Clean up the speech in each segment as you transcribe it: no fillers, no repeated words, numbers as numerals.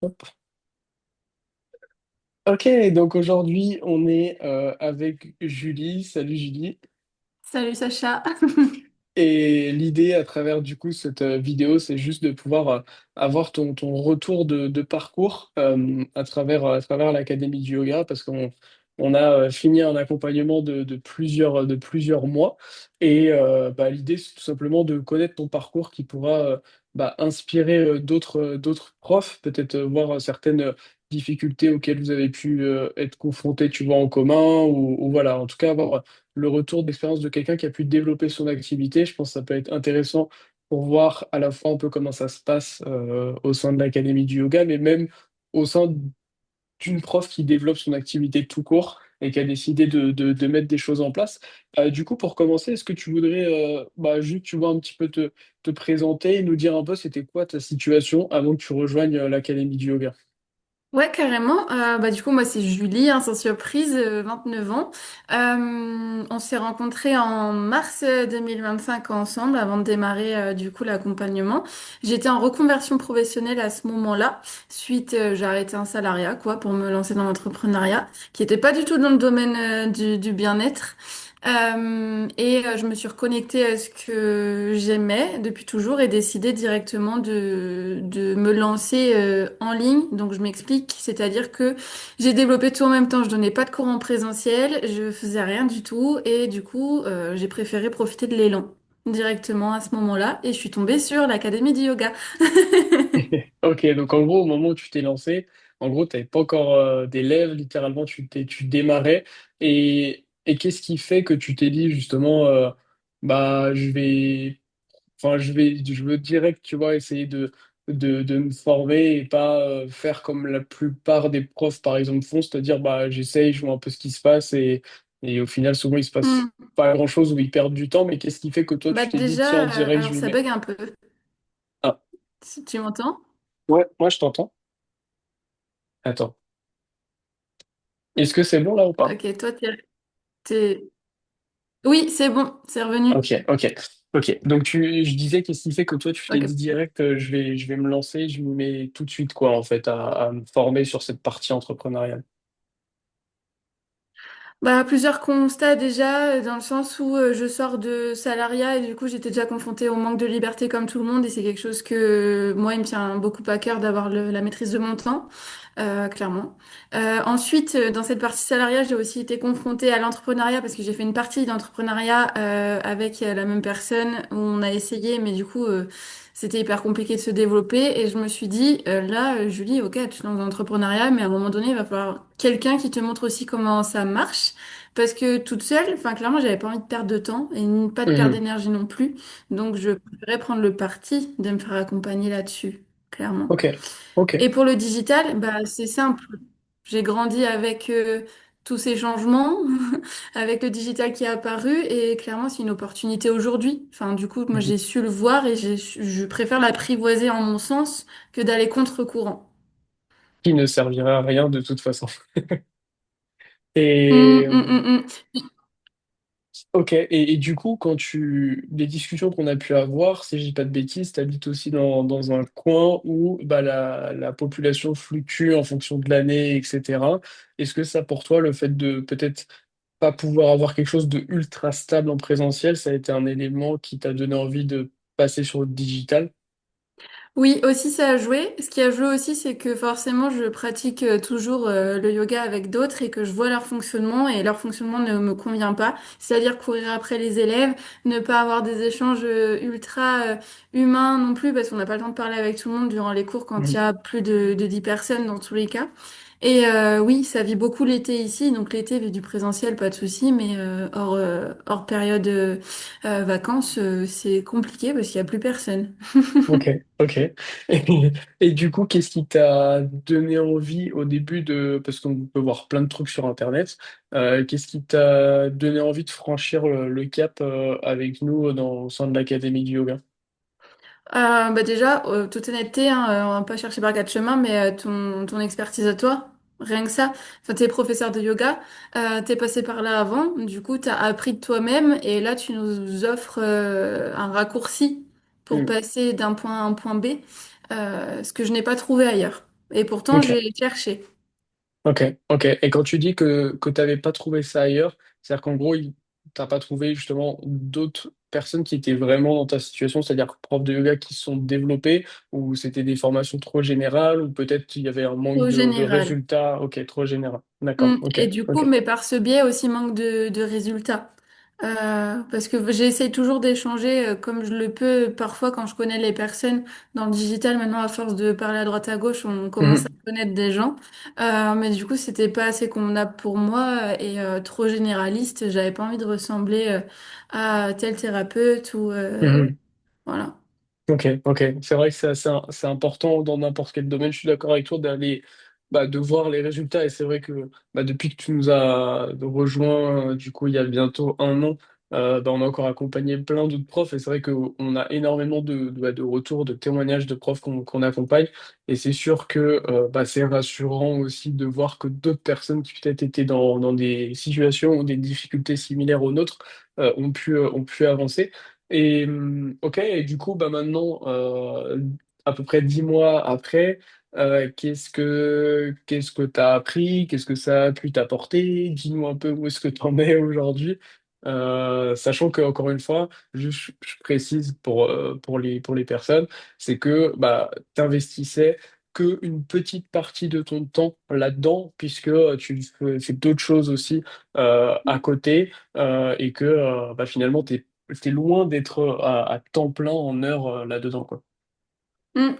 Hop. Ok, donc aujourd'hui on est avec Julie. Salut Julie. Salut Sacha. Et l'idée à travers du coup cette vidéo, c'est juste de pouvoir avoir ton retour de parcours à travers l'Académie du yoga, parce qu'on a fini un accompagnement de plusieurs mois. Et l'idée, c'est tout simplement de connaître ton parcours qui pourra inspirer d'autres profs, peut-être voir certaines difficultés auxquelles vous avez pu être confrontés, tu vois, en commun, ou voilà, en tout cas avoir le retour d'expérience de quelqu'un qui a pu développer son activité. Je pense que ça peut être intéressant pour voir à la fois un peu comment ça se passe au sein de l'Académie du yoga, mais même au sein d'une prof qui développe son activité tout court et qui a décidé de mettre des choses en place. Du coup, pour commencer, est-ce que tu voudrais juste, tu vois, un petit peu te présenter et nous dire un peu c'était quoi ta situation avant que tu rejoignes l'Académie du yoga? Ouais, carrément. Du coup, moi, c'est Julie, hein, sans surprise, 29 ans. On s'est rencontrés en mars 2025 ensemble avant de démarrer du coup l'accompagnement. J'étais en reconversion professionnelle à ce moment-là. Suite, j'ai arrêté un salariat quoi pour me lancer dans l'entrepreneuriat, qui était pas du tout dans le domaine du bien-être. Je me suis reconnectée à ce que j'aimais depuis toujours et décidé directement de me lancer en ligne. Donc je m'explique, c'est-à-dire que j'ai développé tout en même temps. Je donnais pas de cours en présentiel, je faisais rien du tout et du coup j'ai préféré profiter de l'élan directement à ce moment-là et je suis tombée sur l'Académie du yoga. Ok, donc en gros, au moment où tu t'es lancé, en gros, tu n'avais pas encore d'élèves, littéralement, tu démarrais. Et qu'est-ce qui fait que tu t'es dit justement, je veux direct, tu vois, essayer de me former et pas faire comme la plupart des profs, par exemple, font, c'est-à-dire, j'essaye, je vois un peu ce qui se passe et au final, souvent, il se passe Hmm. pas grand-chose ou ils perdent du temps. Mais qu'est-ce qui fait que toi, Bah tu t'es dit, tiens, déjà, direct, je alors m'y ça mets? bug un peu. Ah, Si tu m'entends? ouais, moi, je t'entends. Attends. Est-ce que c'est bon là ou pas? Ok, toi t'es... Oui, c'est bon, c'est revenu. Ok, ok, ok. Donc je disais, qu'est-ce qui fait que toi tu t'es dit Ok. direct, je vais me lancer, je me mets tout de suite quoi en fait à me former sur cette partie entrepreneuriale. Bah, plusieurs constats déjà, dans le sens où je sors de salariat et du coup j'étais déjà confrontée au manque de liberté comme tout le monde et c'est quelque chose que moi il me tient beaucoup à cœur d'avoir la maîtrise de mon temps, clairement. Ensuite, dans cette partie salariat, j'ai aussi été confrontée à l'entrepreneuriat parce que j'ai fait une partie d'entrepreneuriat avec la même personne où on a essayé mais du coup c'était hyper compliqué de se développer et je me suis dit Julie, ok tu te lances dans l'entrepreneuriat mais à un moment donné il va falloir quelqu'un qui te montre aussi comment ça marche. Parce que toute seule, enfin clairement, j'avais pas envie de perdre de temps et pas de perdre Mhm. d'énergie non plus. Donc je préférais prendre le parti de me faire accompagner là-dessus, clairement. Ok, ok. Et pour le digital, bah c'est simple. J'ai grandi avec tous ces changements, avec le digital qui est apparu et clairement c'est une opportunité aujourd'hui. Enfin du coup, moi Mhm. j'ai su le voir et je préfère l'apprivoiser en mon sens que d'aller contre-courant. Qui ne servirait à rien de toute façon. Hum, Et hum, hum, hum. ok, et du coup, les discussions qu'on a pu avoir, si je dis pas de bêtises, tu habites aussi dans un coin où la population fluctue en fonction de l'année, etc. Est-ce que ça, pour toi, le fait de peut-être pas pouvoir avoir quelque chose de ultra stable en présentiel, ça a été un élément qui t'a donné envie de passer sur le digital? Oui, aussi ça a joué. Ce qui a joué aussi, c'est que forcément, je pratique toujours le yoga avec d'autres et que je vois leur fonctionnement et leur fonctionnement ne me convient pas. C'est-à-dire courir après les élèves, ne pas avoir des échanges ultra humains non plus parce qu'on n'a pas le temps de parler avec tout le monde durant les cours quand il y Mhm. a plus de 10 personnes dans tous les cas. Oui, ça vit beaucoup l'été ici. Donc l'été, du présentiel, pas de souci, mais hors période vacances, c'est compliqué parce qu'il y a plus personne. Ok, ok. Et du coup, qu'est-ce qui t'a donné envie au début parce qu'on peut voir plein de trucs sur Internet, qu'est-ce qui t'a donné envie de franchir le cap avec nous au sein de l'Académie du yoga? Déjà, toute honnêteté, hein, on va pas chercher par quatre chemins, mais ton expertise à toi, rien que ça. Enfin, t'es professeur de yoga, t'es passé par là avant, du coup, t'as appris de toi-même, et là, tu nous offres un raccourci pour Hmm. passer d'un point A à un point B, ce que je n'ai pas trouvé ailleurs. Et pourtant, Ok. j'ai cherché. Ok, ok. Et quand tu dis que tu n'avais pas trouvé ça ailleurs, c'est-à-dire qu'en gros, tu n'as pas trouvé justement d'autres personnes qui étaient vraiment dans ta situation, c'est-à-dire profs de yoga qui se sont développés, ou c'était des formations trop générales, ou peut-être qu'il y avait un manque Au de général. résultats. Ok, trop général. D'accord, ok, Et du coup, ok. mais par ce biais aussi manque de résultats. Parce que j'essaie toujours d'échanger comme je le peux. Parfois, quand je connais les personnes dans le digital, maintenant, à force de parler à droite à gauche, on commence à Mhm, connaître des gens. Mais du coup, c'était pas assez convenable pour moi et trop généraliste. J'avais pas envie de ressembler à tel thérapeute ou mhm. voilà. Ok, ok. C'est vrai que c'est important dans n'importe quel domaine. Je suis d'accord avec toi d'aller, de voir les résultats. Et c'est vrai que depuis que tu nous as rejoint, du coup, il y a bientôt un an, on a encore accompagné plein d'autres profs. Et c'est vrai qu'on a énormément de retours, de témoignages de profs qu'on accompagne. Et c'est sûr que c'est rassurant aussi de voir que d'autres personnes qui peut-être étaient dans des situations ou des difficultés similaires aux nôtres ont pu avancer. Et ok, et du coup, maintenant, à peu près 10 mois après, qu'est-ce que tu as appris? Qu'est-ce que ça a pu t'apporter? Dis-nous un peu où est-ce que tu en es aujourd'hui. Sachant que, encore une fois, juste, je précise pour les personnes, c'est que tu investissais qu'une petite partie de ton temps là-dedans, puisque tu fais d'autres choses aussi à côté, et que finalement, t'es loin d'être à temps plein en heure là-dedans, quoi.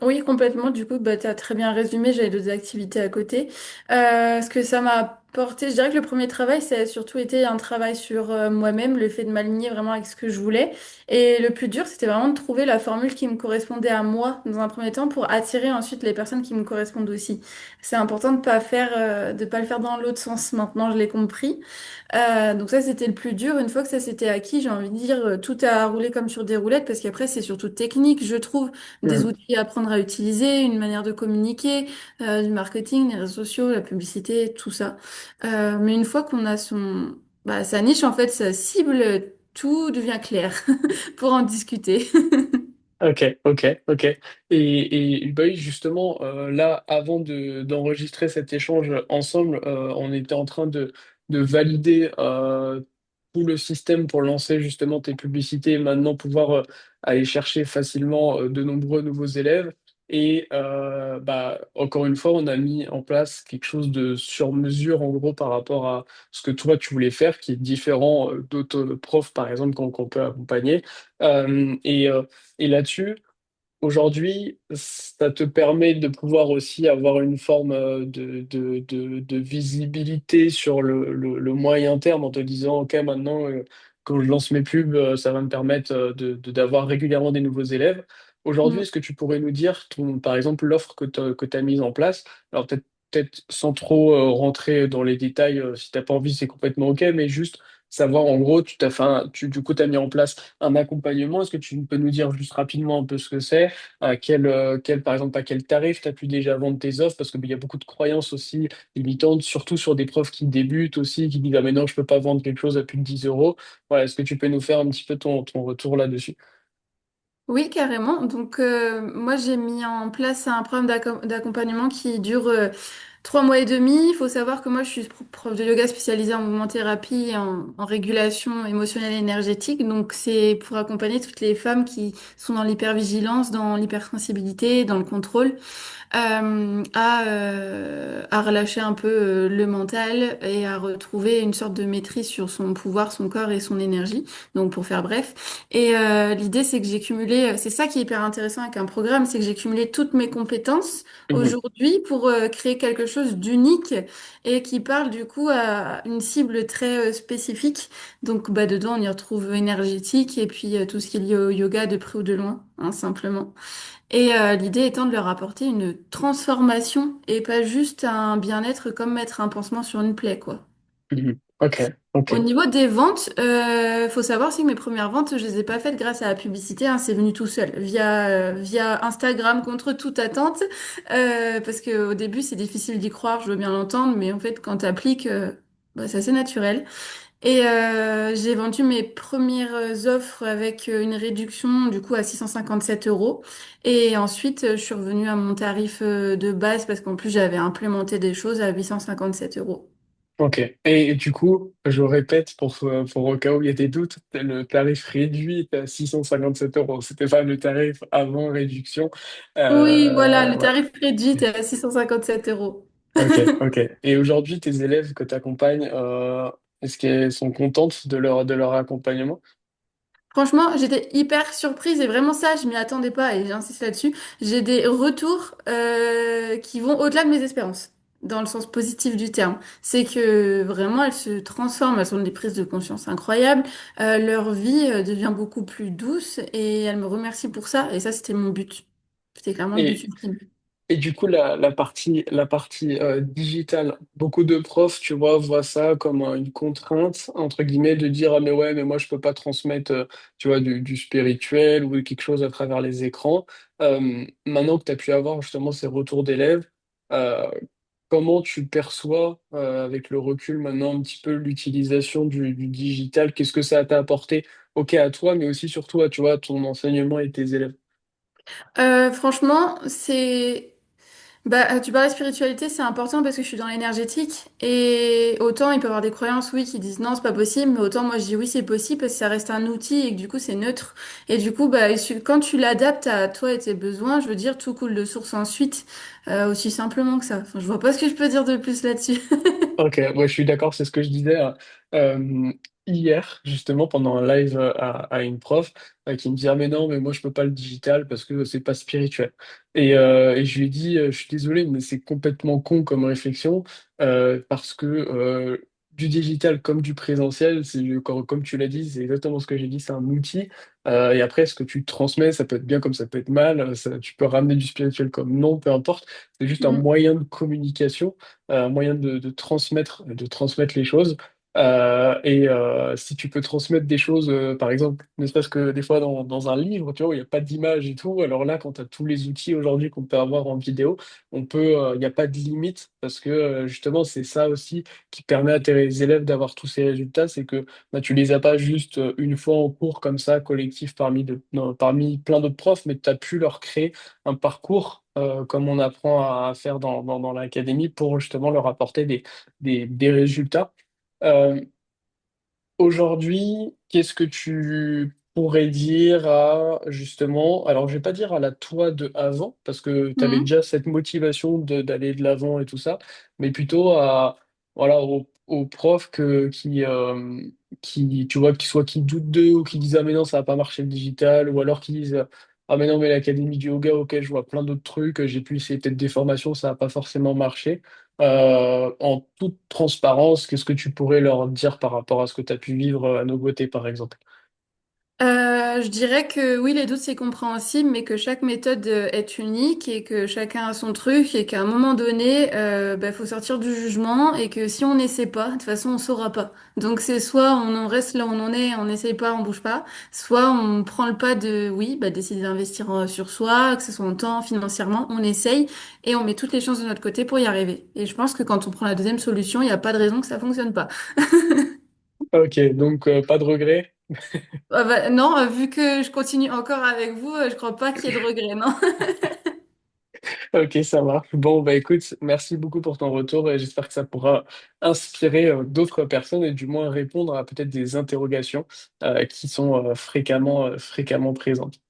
Oui, complètement. Du coup, bah, tu as très bien résumé. J'avais d'autres activités à côté. Ce que ça m'a apporté, je dirais que le premier travail, ça a surtout été un travail sur moi-même, le fait de m'aligner vraiment avec ce que je voulais. Et le plus dur, c'était vraiment de trouver la formule qui me correspondait à moi dans un premier temps pour attirer ensuite les personnes qui me correspondent aussi. C'est important de pas le faire dans l'autre sens. Maintenant, je l'ai compris. Donc ça, c'était le plus dur. Une fois que ça s'était acquis, j'ai envie de dire, tout a roulé comme sur des roulettes parce qu'après, c'est surtout technique, je trouve, des Mhm. outils à apprendre à utiliser, une manière de communiquer, du marketing, les réseaux sociaux, la publicité, tout ça. Mais une fois qu'on a sa niche, en fait, sa cible, tout devient clair pour en discuter. Ok, ok, ok. Oui, justement, là, avant d'enregistrer cet échange ensemble, on était en train de valider tout le système pour lancer justement tes publicités et maintenant pouvoir aller chercher facilement de nombreux nouveaux élèves. Et encore une fois, on a mis en place quelque chose de sur mesure, en gros, par rapport à ce que toi, tu voulais faire, qui est différent d'autres profs, par exemple, qu'on peut accompagner. Et là-dessus, aujourd'hui, ça te permet de pouvoir aussi avoir une forme de visibilité sur le moyen terme en te disant, OK, maintenant, quand je lance mes pubs, ça va me permettre d'avoir régulièrement des nouveaux élèves. Aujourd'hui, Mm. est-ce que tu pourrais nous dire, par exemple, l'offre que tu as mise en place? Alors, peut-être sans trop rentrer dans les détails, si tu n'as pas envie, c'est complètement OK, mais juste savoir, en gros, tu t'as fait du coup, tu as mis en place un accompagnement. Est-ce que tu peux nous dire juste rapidement un peu ce que c'est? Par exemple, à quel tarif tu as pu déjà vendre tes offres? Parce qu'il y a beaucoup de croyances aussi limitantes, surtout sur des profs qui débutent aussi, qui disent, ah mais non, je peux pas vendre quelque chose à plus de 10 euros. Voilà, est-ce que tu peux nous faire un petit peu ton retour là-dessus? Oui, carrément. Donc, moi, j'ai mis en place un programme d'accompagnement qui dure 3 mois et demi. Il faut savoir que moi, je suis prof de yoga spécialisée en mouvement thérapie et en régulation émotionnelle et énergétique. Donc, c'est pour accompagner toutes les femmes qui sont dans l'hypervigilance, dans l'hypersensibilité, dans le contrôle à relâcher un peu le mental et à retrouver une sorte de maîtrise sur son pouvoir, son corps et son énergie. Donc pour faire bref. Et l'idée c'est que j'ai cumulé, c'est ça qui est hyper intéressant avec un programme, c'est que j'ai cumulé toutes mes compétences Mhm, aujourd'hui pour créer quelque chose d'unique et qui parle du coup à une cible très spécifique. Donc dedans on y retrouve énergétique et puis tout ce qui est lié au yoga de près ou de loin, hein, simplement. Et l'idée étant de leur apporter une transformation et pas juste un bien-être comme mettre un pansement sur une plaie, quoi. mhm. Ok, ok. Au niveau des ventes, faut savoir aussi que mes premières ventes, je les ai pas faites grâce à la publicité, hein, c'est venu tout seul, via Instagram contre toute attente, parce que au début c'est difficile d'y croire, je veux bien l'entendre, mais en fait quand tu appliques, c'est assez naturel. Et j'ai vendu mes premières offres avec une réduction du coup à 657 euros. Et ensuite, je suis revenue à mon tarif de base parce qu'en plus, j'avais implémenté des choses à 857 euros. Ok. Et du coup, je répète pour au cas où il y a des doutes, le tarif réduit est à 657 euros. C'était pas le tarif avant réduction. Oui, voilà, le Voilà. tarif réduit est à 657 euros. Ok, ok. Et aujourd'hui, tes élèves que tu accompagnes, est-ce qu'elles sont contentes de leur accompagnement? Franchement, j'étais hyper surprise et vraiment ça, je m'y attendais pas et j'insiste là-dessus. J'ai des retours qui vont au-delà de mes espérances, dans le sens positif du terme. C'est que vraiment elles se transforment, elles ont des prises de conscience incroyables, leur vie devient beaucoup plus douce et elles me remercient pour ça et ça c'était mon but. C'était clairement le but Et ultime. Et du coup, la partie digitale, beaucoup de profs, tu vois, voient ça comme une contrainte, entre guillemets, de dire, ah mais ouais, mais moi je peux pas transmettre, tu vois, du spirituel ou quelque chose à travers les écrans. Maintenant que tu as pu avoir justement ces retours d'élèves, euh, comment tu perçois, avec le recul maintenant, un petit peu l'utilisation du digital? Qu'est-ce que ça t'a apporté, ok, à toi, mais aussi surtout à, tu vois, ton enseignement et tes élèves? Franchement, c'est bah, tu parlais de spiritualité, c'est important parce que je suis dans l'énergétique et autant il peut y avoir des croyances, oui, qui disent non, c'est pas possible, mais autant moi je dis oui, c'est possible parce que ça reste un outil et que du coup c'est neutre. Et du coup, bah, quand tu l'adaptes à toi et tes besoins, je veux dire, tout coule de source ensuite, aussi simplement que ça. Enfin, je vois pas ce que je peux dire de plus là-dessus. Ok, ouais, je suis d'accord, c'est ce que je disais euh, hier, justement, pendant un live à une prof qui me disait, ah mais non, mais moi je peux pas le digital parce que c'est pas spirituel. Et je lui ai dit, je suis désolé, mais c'est complètement con comme réflexion parce que du digital comme du présentiel, comme tu l'as dit, c'est exactement ce que j'ai dit, c'est un outil. Et après, ce que tu transmets, ça peut être bien comme ça peut être mal, tu peux ramener du spirituel comme non, peu importe, c'est juste un Mm. moyen de communication, un moyen de transmettre les choses. Si tu peux transmettre des choses, par exemple, ne serait-ce que des fois dans un livre, tu vois, où il n'y a pas d'image et tout, alors là, quand tu as tous les outils aujourd'hui qu'on peut avoir en vidéo, il n'y a pas de limite, parce que justement, c'est ça aussi qui permet à tes élèves d'avoir tous ces résultats, c'est que bah, tu les as pas juste une fois en cours comme ça, collectif non, parmi plein d'autres profs, mais tu as pu leur créer un parcours comme on apprend à faire dans l'académie pour justement leur apporter des résultats. Euh, Aujourd'hui, qu'est-ce que tu pourrais dire à justement, alors je vais pas dire à la toi de avant, parce que tu avais Mm. déjà cette motivation d'aller de l'avant et tout ça, mais plutôt à voilà aux profs qui tu vois qui doutent d'eux ou qui disent ah mais non ça va pas marcher le digital ou alors qui disent ah mais non mais l'académie du yoga ok je vois plein d'autres trucs j'ai pu essayer peut-être des formations ça n'a pas forcément marché. En toute transparence, qu'est-ce que tu pourrais leur dire par rapport à ce que tu as pu vivre à nos côtés, par exemple? Je dirais que oui, les doutes, c'est compréhensible, mais que chaque méthode est unique et que chacun a son truc et qu'à un moment donné, bah, faut sortir du jugement et que si on n'essaie pas, de toute façon, on saura pas. Donc c'est soit on en reste là où on en est, on n'essaye pas, on bouge pas, soit on prend le pas de, oui, bah, décider d'investir sur soi, que ce soit en temps, financièrement, on essaye et on met toutes les chances de notre côté pour y arriver. Et je pense que quand on prend la deuxième solution, il n'y a pas de raison que ça fonctionne pas. Ok, donc pas de regret. Ah bah, non, vu que je continue encore avec vous, je crois pas qu'il y ait de regrets, non? Ok, ça marche. Bon, bah écoute, merci beaucoup pour ton retour et j'espère que ça pourra inspirer d'autres personnes et du moins répondre à peut-être des interrogations qui sont fréquemment présentes.